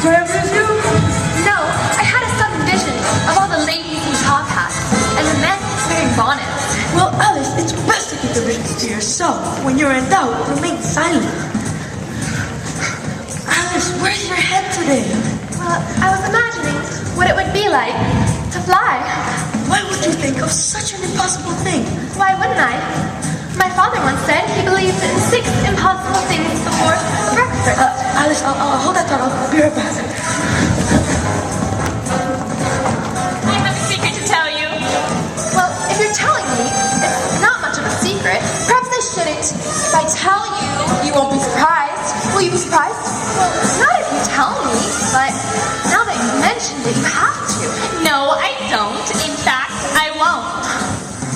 Wherever you? No, I had a sudden vision of all the ladies in top hats and the men wearing bonnets. Well, Alice, it's best to keep the visions to yourself. When you're in doubt, remain silent. Alice, where's your head today? Well, I was imagining what it would be like to fly. Why would you think of such an impossible thing? Why wouldn't I? My father once said he believed in 6 impossible things before breakfast. Alice, I'll hold that thought. I'll be right back. I have a secret to tell you. Well, if you're telling me it's not much of a secret, perhaps I shouldn't. If I tell you, you won't be surprised. Will you be surprised? Well, not if you tell me, but now that you've mentioned it, you have to. No, I don't. In fact, I won't.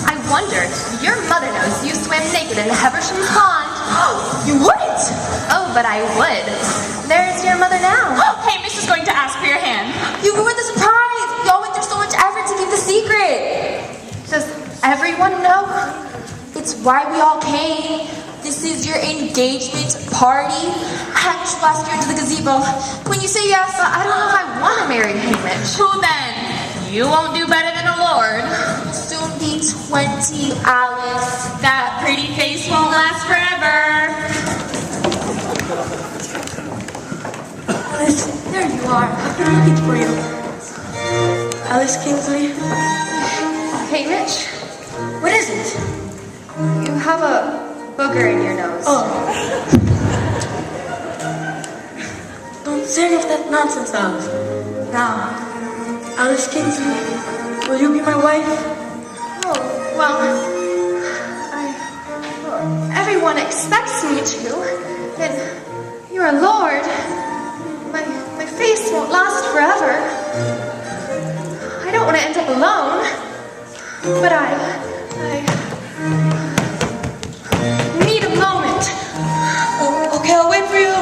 I wondered, your mother knows you swam naked in Heversham Pond. You wouldn't! Oh, but I would. There's your mother now. Hamish is going to ask for your hand. You ruined the surprise! Y'all went through so much effort to keep the secret! Does everyone know? It's why we all came. This is your engagement party. Hamish will ask you into the gazebo. When you say yes, I don't know if I want to marry Hamish. Who then? You won't do better than a lord. you'll soon be 20, Alice. That pretty face won't last forever. Alice, there you are. I've been looking for you. Alice Kingsley, Hamish, what is it? you have a booger in your nose. Oh. Don't say any of that nonsense, Alice. Now, Alice Kingsley, will you be my wife? Oh, well, everyone expects me to. And you're a lord. My face won't last forever. I don't want to end up alone. But I need a moment. Oh, okay, I'll wait for you.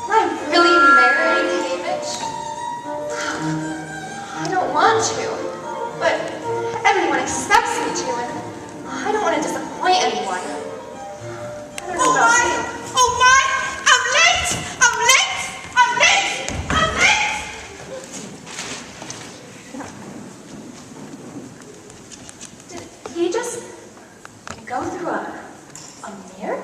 Am I really marrying Hamish? I don't want to, but everyone expects me to, and I don't want to disappoint anyone. I don't know about you. Oh my! I'm late! I'm late! I'm late! I'm late! Did he just go through a mirror?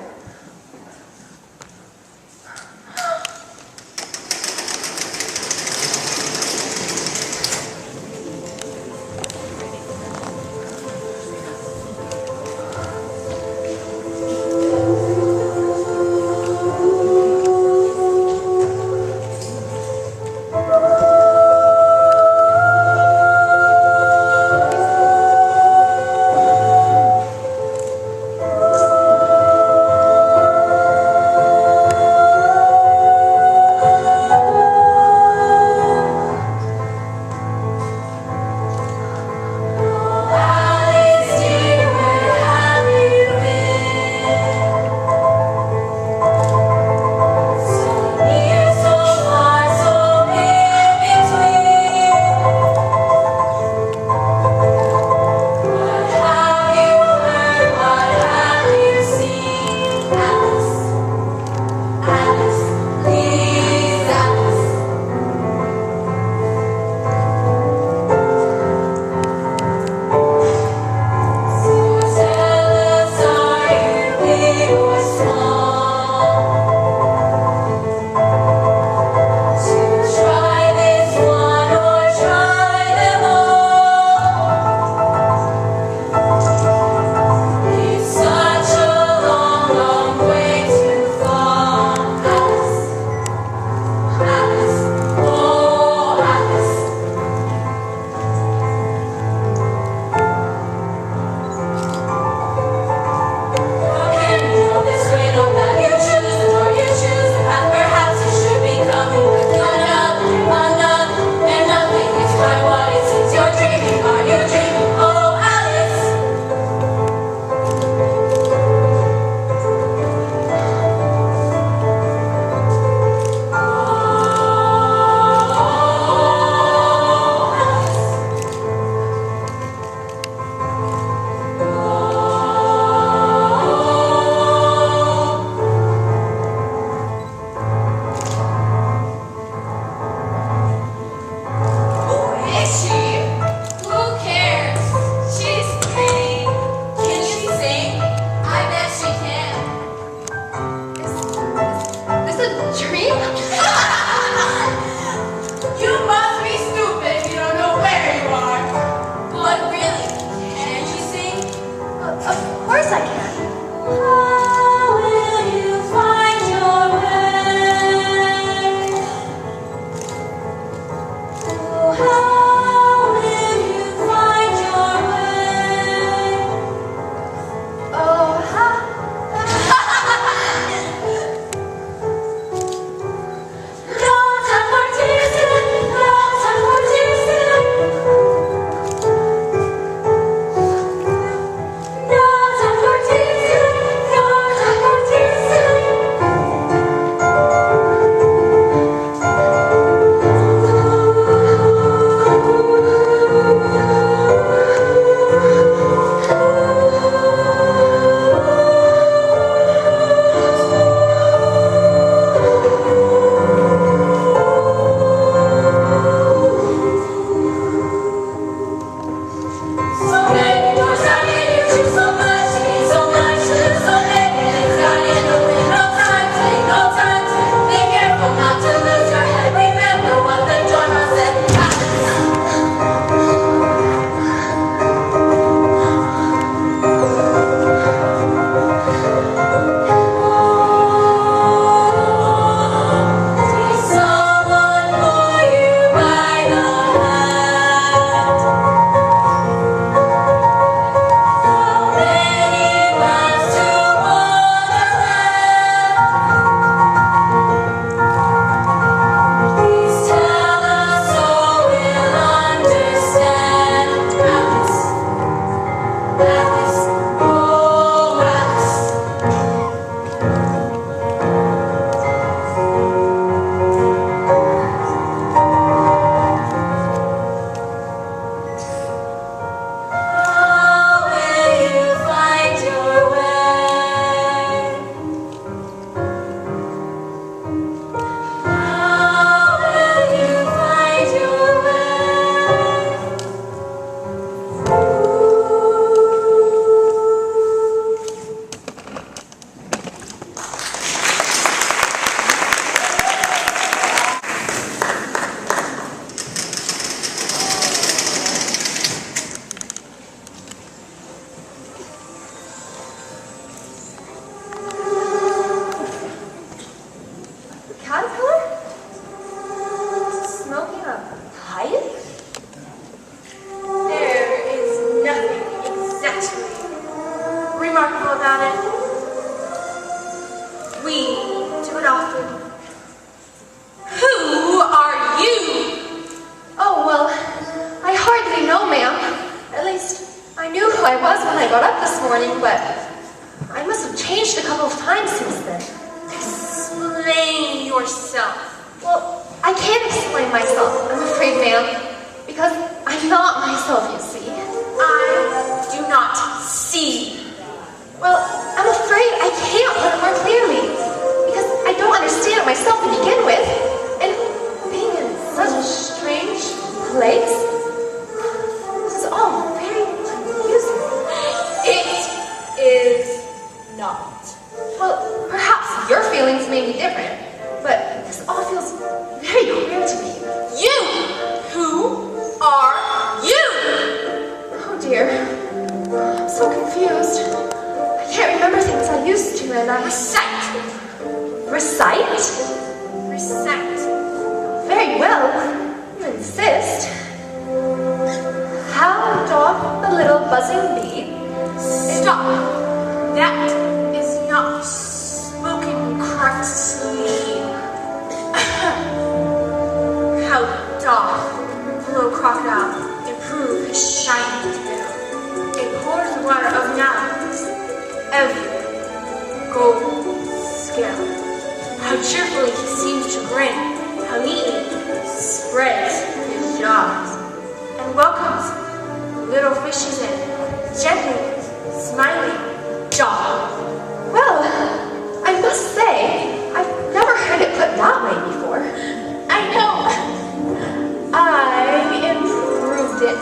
who I was when I got up this morning, but I must have changed a couple of times since then. Explain yourself. Well, I can't explain myself, I'm afraid, ma'am, because I'm not myself, you see. I do not see. Well, I'm afraid I can't put it more clearly, because I don't understand it myself to begin with, and being in such a strange place, this is all very confusing. It is not. Well, perhaps your feelings may be different, but this all feels very queer to me. You! Who are you? Oh dear, I'm so confused. I can't remember things I used to, and I... Recite. Recite? Recite. Very well, you insist. How doth the little buzzing bee? Stop. That is not spoken correctly. How doth glow crocodile improve his shining tail? It pours the water of knowledge every gold scale. How cheerfully he seems to grin, how neatly spreads his jaws, and welcomes little fishes in, gently smiling jaw. Well, I must say, I've never heard it put that way before. I know. I improved it.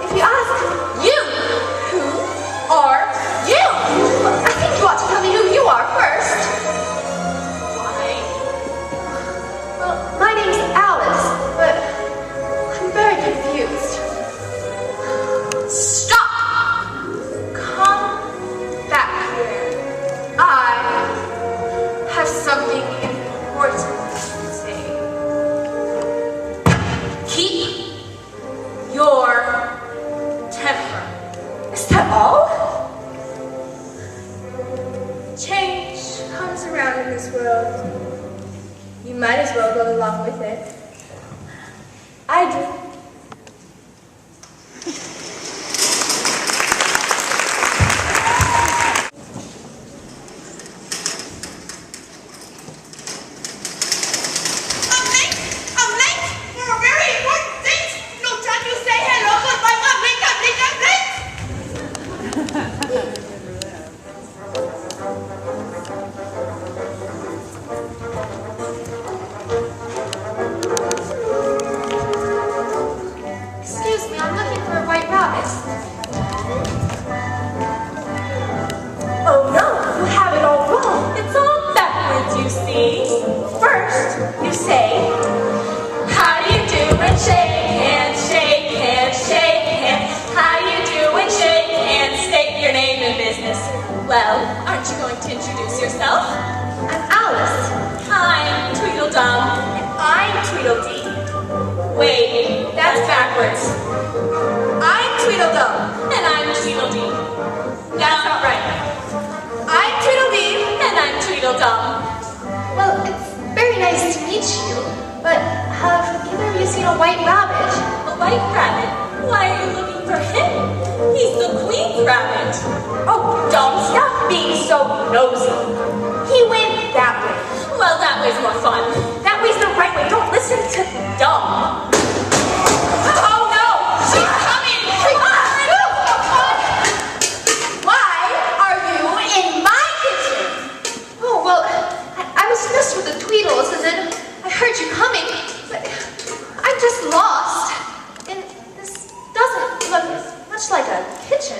If you ask, You! Who are you? I think you ought to tell me who you are first. Why? Well, my name's Alice, but I'm very confused. Stop! Come back here. I have something important to say. Keep your temper. Is that all? Change comes around in this world. You might as well go along with it. I do. I'm late for a very important date. No time to say hello, goodbye, I'm late. Excuse me, I'm looking for a white rabbit. Oh no, you have it all wrong. It's all backwards, you see. First, you say, How you doing? Shake hands, shake hands, shake hands. How you doing? Shake hands. State your name and business. Well, aren't you going to introduce yourself? I'm Alice. I'm Tweedledum. And I'm Tweedledee. Wait, that's backwards. I'm Tweedledum. And I'm Tweedledee. That's not right. I'm Tweedledee. And I'm Tweedledum. Well, it's very nice to meet you, but have either of you seen a white rabbit? A white rabbit? Why are you looking for him? He's the queen's rabbit. Oh, don't stop being so nosy. He went that way. Well, that way's more fun. That way's the right way. Don't listen to Dumb. Oh no! She's coming! Why are you in my kitchen? Oh, well, I was messed with the Tweedles, and then I heard you coming, but I'm just lost. And this doesn't look much like a kitchen.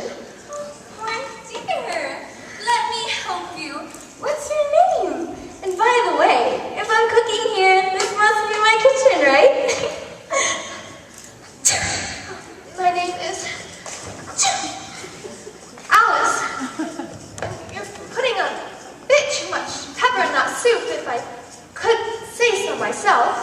My dear, let me help you. What's your name? And by the way, if I'm cooking here, this must be my kitchen, right? My name is Alice. You're putting a bit too much pepper in that soup, if I could say so myself.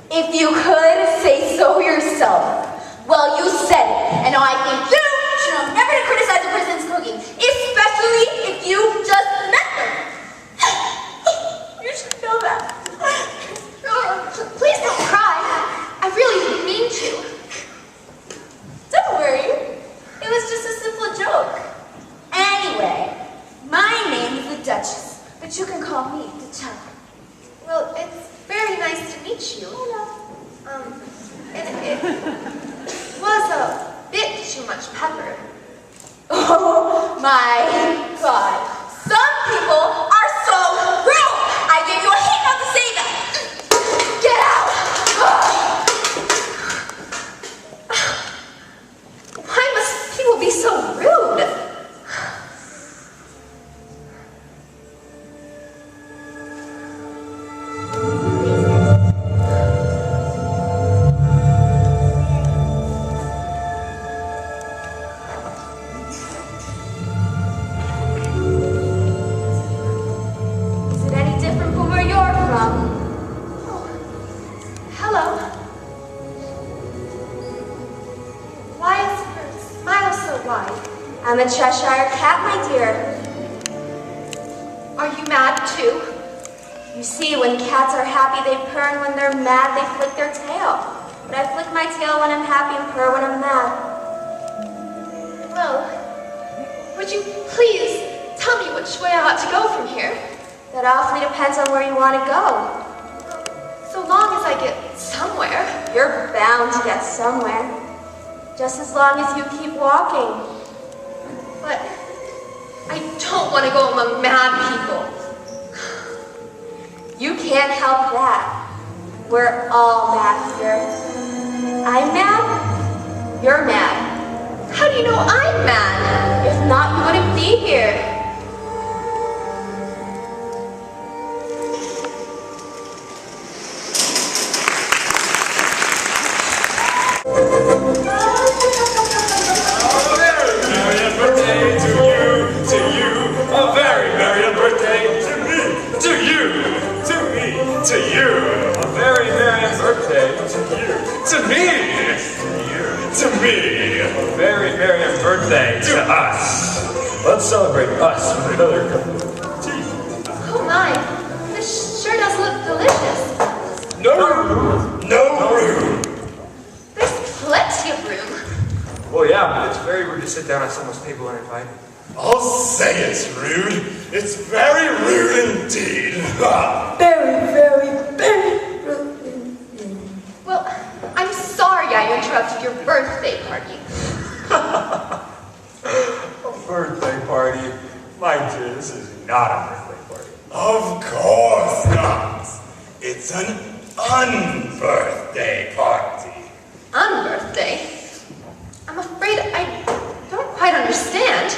If you could say so yourself. Well, you said it, and I think you should know never to criticize a person's cooking, especially if you just met them. You should know that. Oh, please don't cry. I really didn't mean to. Don't worry, be so rude? Is it any different from where you're from? Hello. Why is your smile so wide? I'm a Cheshire cat, my dear. Are you mad too? You see, when cats are happy, they purr, and when they're mad, they flick their tail. But I flick my tail when I'm happy and purr when I'm mad. Well, would you please tell me which way I ought to go from here? That awfully depends on where you want to go. So long as I get somewhere. You're bound to get somewhere. Just as long as you keep walking. But I don't want to go among mad people. You can't help that. We're all mad here. I'm mad. You're mad. How do you know I'm mad? If not, you wouldn't be here. Marian birthday to you, a very Marian birthday to me, to you, to me, to you, a very Marian birthday to you, to me, to me, a very Marian birthday to us. Let's celebrate us with another cup of tea. Oh my, this sure does look delicious. No room, no room. There's plenty of room. Well, yeah, but it's very rude to sit down at someone's table uninvited. I'll say it's rude. It's very rude indeed. Well, I'm sorry I interrupted your birthday party. A birthday party? My dear, this is not a birthday party. Of course not. It's an unbirthday party. Unbirthday? I'm afraid I don't quite understand.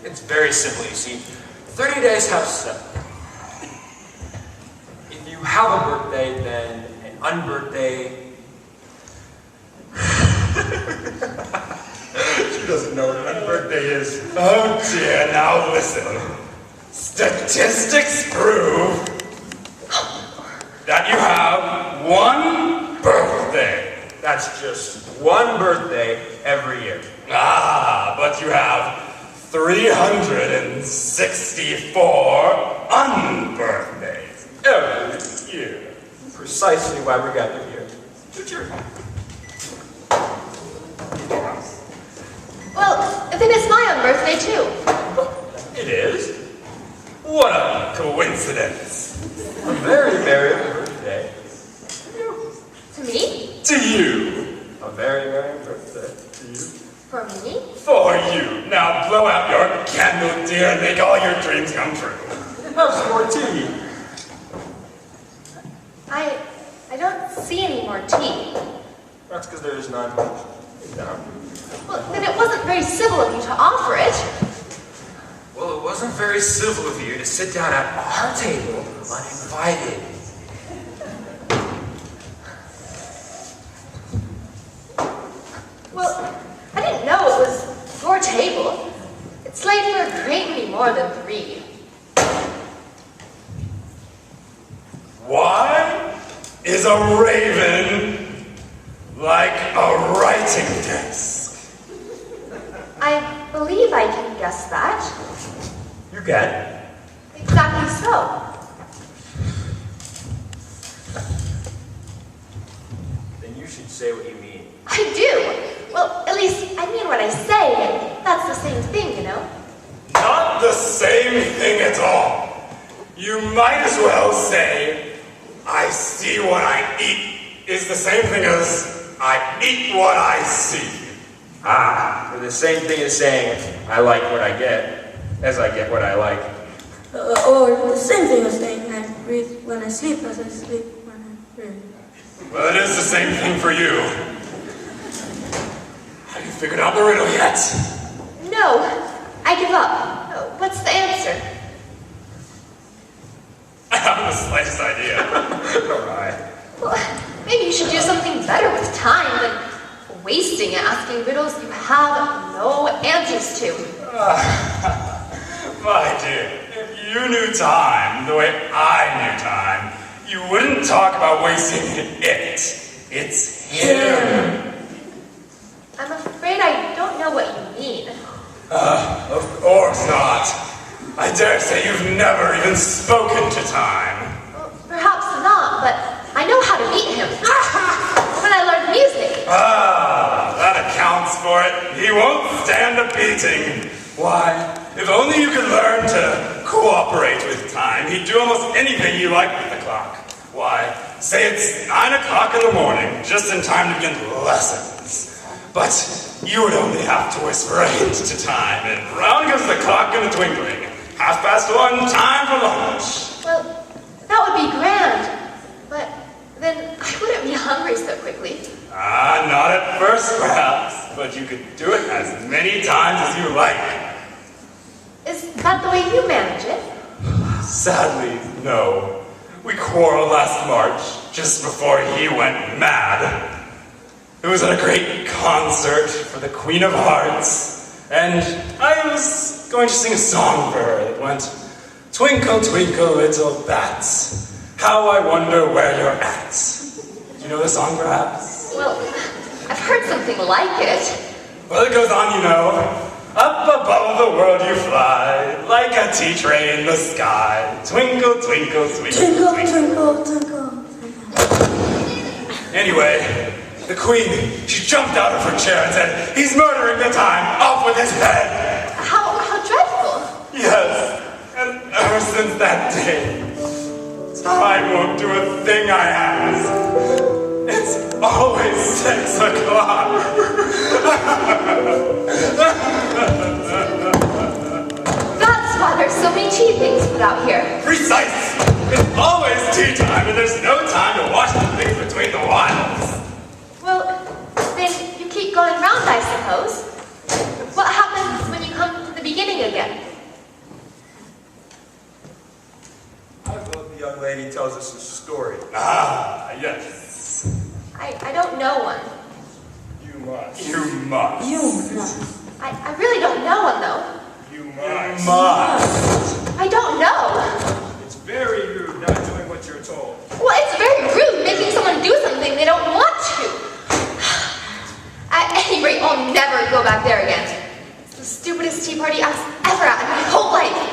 It's very simple, you see. 30 days have 7. If you have a birthday, then an unbirthday... She doesn't know what an unbirthday is. Oh dear, now listen. Statistics prove that you have one birthday. That's just one birthday every year. Ah, but you have 364 unbirthdays every year. Precisely why we're gathered here. Well, then it's my unbirthday too. It is? What a coincidence. A very merry birthday. To me? To you. A very merry birthday to you. For me? For you. Now blow out your candle, dear, and make all your dreams come true. Have some more tea. I don't see any more tea. That's because there is none. Down. Well, then it wasn't very civil of you to offer it. Well, it wasn't very civil of you to sit down at our table uninvited. Well, I didn't know it was your table. It's laid for a great many more than 3. Why is a raven like a writing desk? I believe I can guess that. You can. Exactly so. Then you should say what you mean. I do. Well, at least I mean what I say, and that's the same thing, you know? Not the same thing at all. You might as well say, I see what I eat is the same thing as I eat what I see. Ah, they're the same thing as saying, I like what I get, as I get what I like. Or the same thing as saying I breathe when I sleep as I sleep when I breathe. Well, it is the same thing for you. How do you figured out the riddle yet? No, I give up. What's the answer? I haven't the slightest idea. Alright. Well, maybe you should do something better with time than wasting it asking riddles you have no answers to. My dear, if you knew time the way I knew time, you wouldn't talk about wasting it. It's him. I'm afraid I don't know what you mean. Of course not. I dare say you've never even spoken to time. Well, perhaps not, but I know how to beat him. When I learned music. That accounts for it. He won't stand a beating. Why, if only you could learn to cooperate with time, he'd do almost anything you like with the clock. Why, say it's 9 o'clock in the morning, just in time to begin lessons. But you would only have to whisper a hint to time, and round goes the clock in a twinkling. 1:30, time for lunch. Well, that would be grand, but then I wouldn't be hungry so quickly. Not at first, perhaps, but you could do it as many times as you like. Is that the way you manage it? Sadly, no. We quarreled last March, just before he went mad. It was at a great concert for the Queen of Hearts, and I was going to sing a song for her that went, "Twinkle, twinkle, little bats, how I wonder where you're at." Do you know the song, perhaps? Well, I've heard something like it. Well, it goes on, you know. Up above the world you fly, like a tea tray in the sky. Twinkle, twinkle, twinkle, Twinkle, twinkle. twinkle, twinkle. Anyway, the queen, she jumped out of her chair and said, "He's murdering the time, off with his head." How dreadful. Yes, and ever since that day, time won't do a thing I ask. It's always 6 o'clock. That's why there's so many tea things put out here. Precise! It's always tea time, and there's no time to wash the things between the whiles. Well, then you keep going round, I suppose. What happens when you come to the beginning again? I hope the young lady tells us a story. Yes. I don't know one. You must. You must. You must. I really don't know one, though. You You must. must. I don't know. It's very rude not doing what you're told. Well, it's very rude making someone do something they don't want to. At any rate, I'll never go back there again. It's the stupidest tea party I was ever at in my whole life.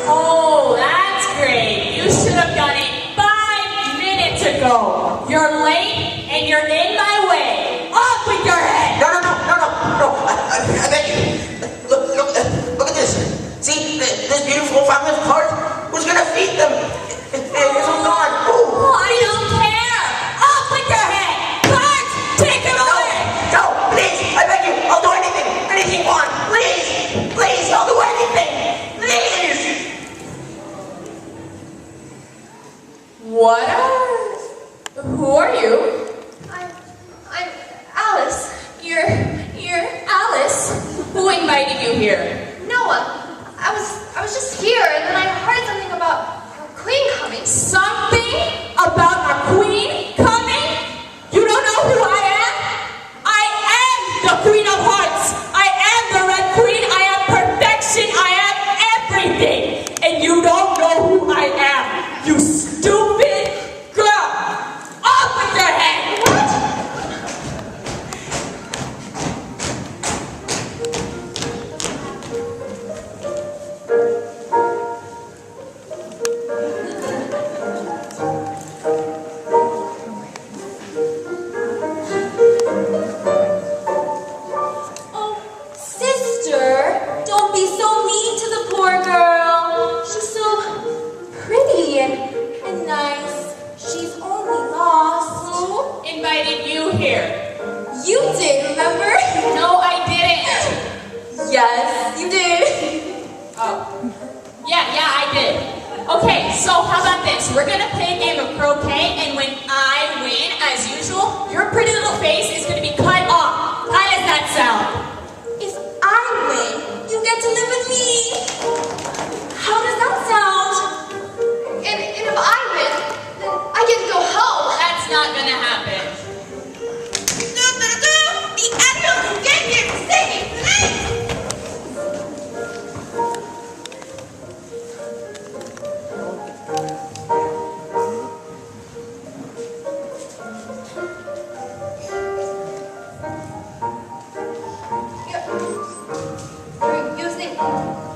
Oh, that's great. You should have done it 5 minutes ago. You're late and you're in my way. Off with your head! you here? Noah, I was just here, and then I heard something about our queen coming. Something about our queen coming? You don't know who I am? I am the Queen of Hearts. I am the Red Queen. I am perfection. I am everything. And you don't know who I am. You stupid girl. Off with your head. What? Oh, sister, don't be so mean to the poor girl. She's so pretty and nice. She's only lost. Who invited you here? You did, remember? No, I didn't. Yes, you did. Oh. Yeah, I did. Okay, so how about this? We're gonna play a game of croquet, and when I win, as usual, your pretty little face is gonna be cut off. How does that sound? If I win, you get to live with me. How does that sound? And if I win, then I get to go home. That's not gonna happen. The animals who get here to save me, please! You're using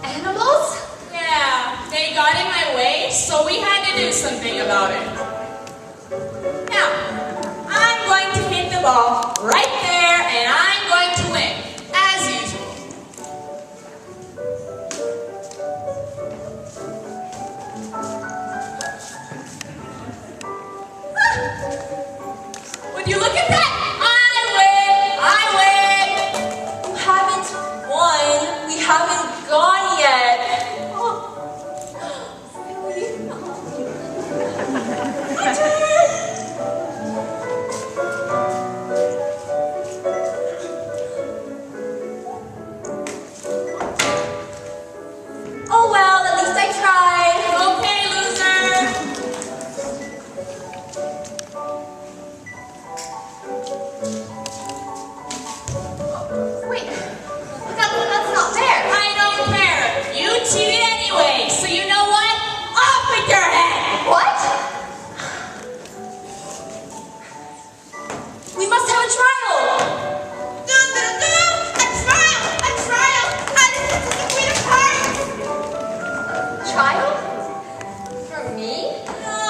animals? Yeah, they got in my way, so we had to do something about it. Now, I'm going to hit the ball right there, and I'm going to win, as usual. Would you look at that? I win! You haven't won. We haven't gone yet. Oh well, at least I tried. Okay, loser! Wait, that's not fair. I don't care. You cheated anyway, so you know what? Off with your head! What? We must have a trial. A trial! Alice is the Queen of Hearts! Trial? For me? No,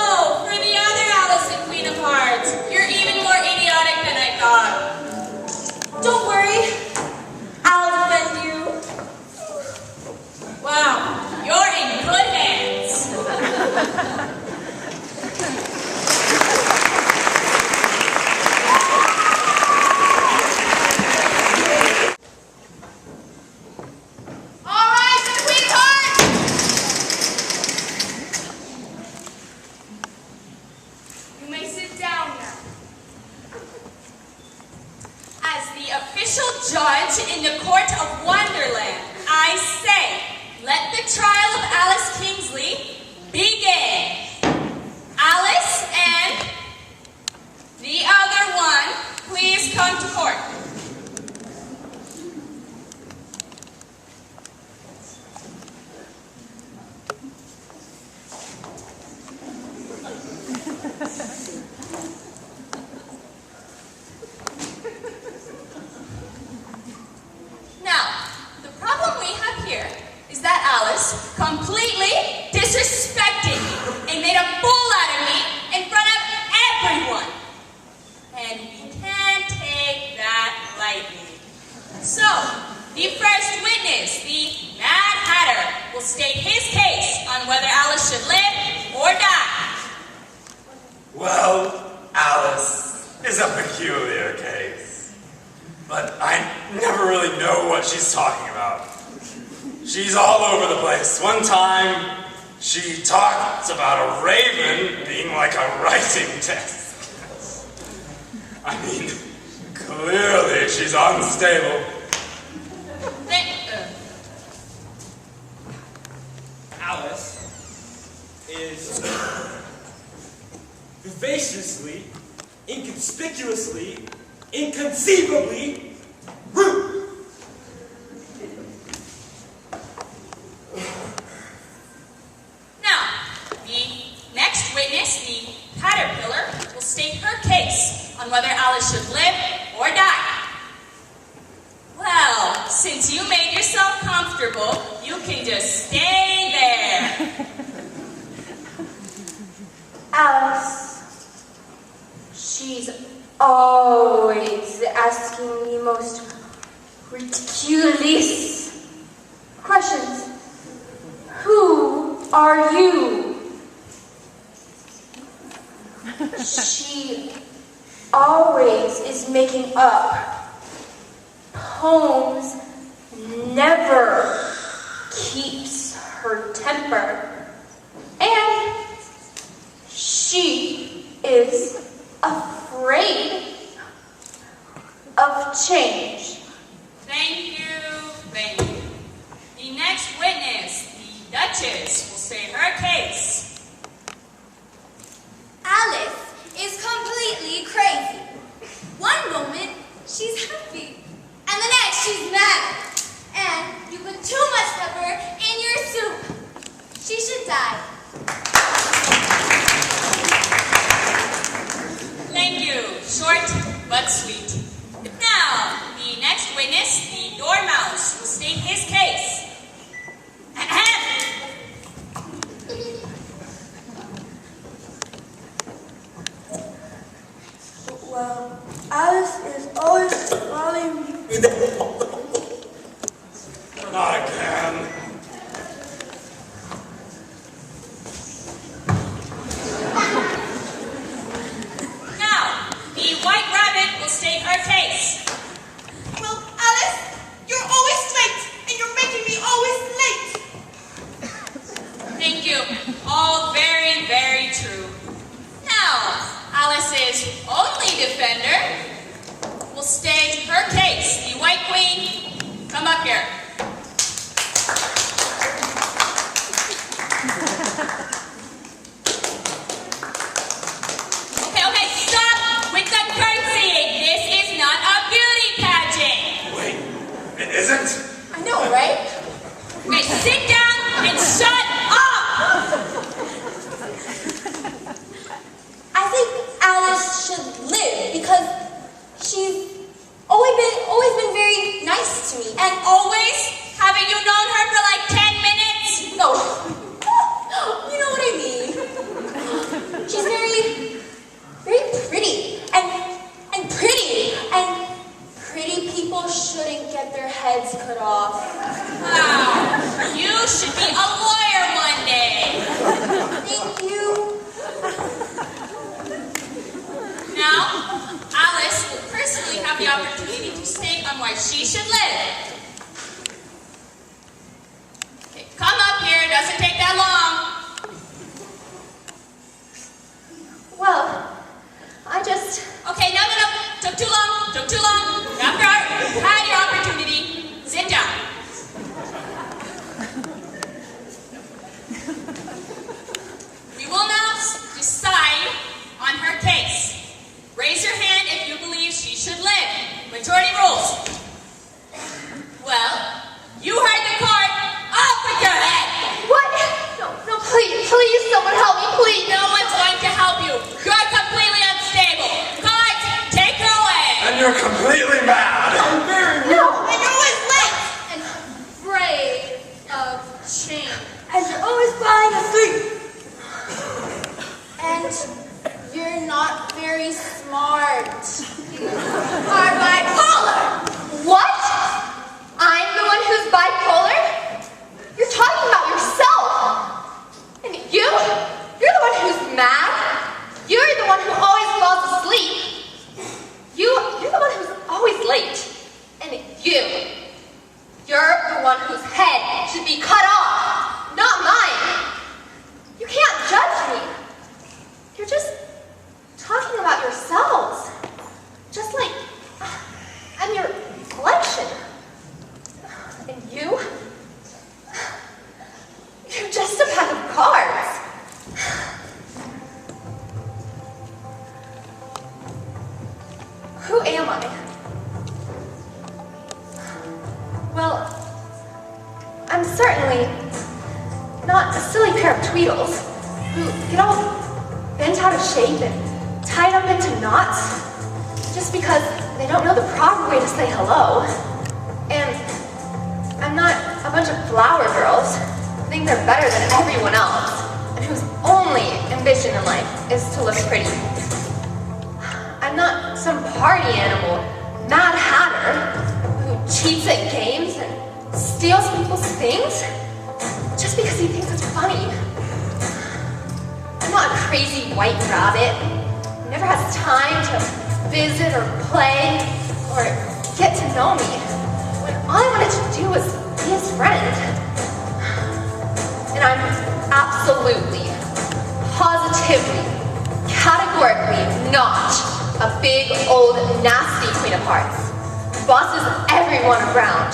for the other Alice and Queen of Hearts. You're even more idiotic than I thought. Don't worry. I'll defend you. Wow, you're in good hands. All right, the Queen of Hearts! You may sit down now. As the official judge in the court of Wonderland, I say, let the trial of Alice Kingsley begin. Alice and the other one, please come to court. Now, the problem we have here is that Alice completely disrespected me and made a fool out of me in front of everyone. And we can't take that lightly. So, the first witness, the Mad Hatter, will state his case on whether Alice should live or die. Well, Alice is a peculiar case. But I never really know what she's talking about. She's all over the place. One time, she talked about a raven being like a writing test. I mean, clearly she's unstable. audaciously, inconspicuously, inconceivably rude. Now, the next witness, the caterpillar, will state her case on whether Alice should live or die. Well, since you made yourself comfortable, you can just stay there. Alice, she's always asking the most ridiculous questions. Who are you? She always is making up poems, never keeps her temper, and she is afraid of change. Thank you, thank you. The next witness, the Duchess, will say her case. Alice is completely crazy. One moment, she's happy, and the next, she's mad. And you put too much pepper in your soup. She should die. Thank you, short but sweet. Now, the next witness, the Dormouse, will state his case. Well, Alice is always calling me. Not again. Now, the White Rabbit will state her case. Well, Alice, you're always late, and you're making me always late. Thank you. All very, very true. Now, Alice's only defender will state her case. The White Queen, come up here. Okay, stop with the curtsying. This is not a beauty pageant. Wait, it isn't? I know, right? Okay, sit down and shut up. I think Alice should live because she's always been very nice to me. And always, haven't you known her for like 10 minutes? No, you know what I mean. She's very pretty and pretty people shouldn't get their heads cut off. Wow, you should be a lawyer one day. Thank you. Now, Alice will personally have the opportunity to state on why she should live. Okay, come up here, it doesn't take that long. Well, I just... Okay, no, took too long. You've had your opportunity. Sit down. We will now decide on her case. Raise your hand if you believe she should live. Majority rules. Well, you heard the card. Up with your head. What? No, please, someone help me, please. No one's going to help you. You're completely unstable. Cards, take her away. And you're completely mad. No! And you're always late and afraid of change. And you're always falling asleep. And you're not very smart. Are bipolar! What? I'm the one who's bipolar? You're talking about yourself! And you're the one who's mad? You're the one who always falls asleep? You're the one who's always late? And you're the one whose head should be cut off, not mine! You can't judge me! You're just talking about yourselves. Just like I'm your reflection. And you're just a pack of cards. I'm certainly not a silly pair of Tweedles who get all bent out of shape and tied up into knots just because they don't know the proper way to say hello. And I'm not a bunch of flower girls who think they're better than everyone else and whose only ambition in life is to look pretty. I'm not some party animal, Mad Hatter, who cheats at games and steals people's things just because he thinks it's funny. I'm not a crazy white rabbit who never has time to visit or play or get to know me, when all I wanted to do was be his friend. And I'm absolutely, positively, categorically not a big, old, nasty queen of hearts who bosses everyone around.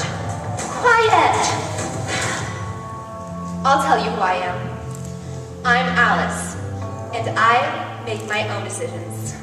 Quiet! I'll tell you who I am. I'm Alice, and I make my own decisions.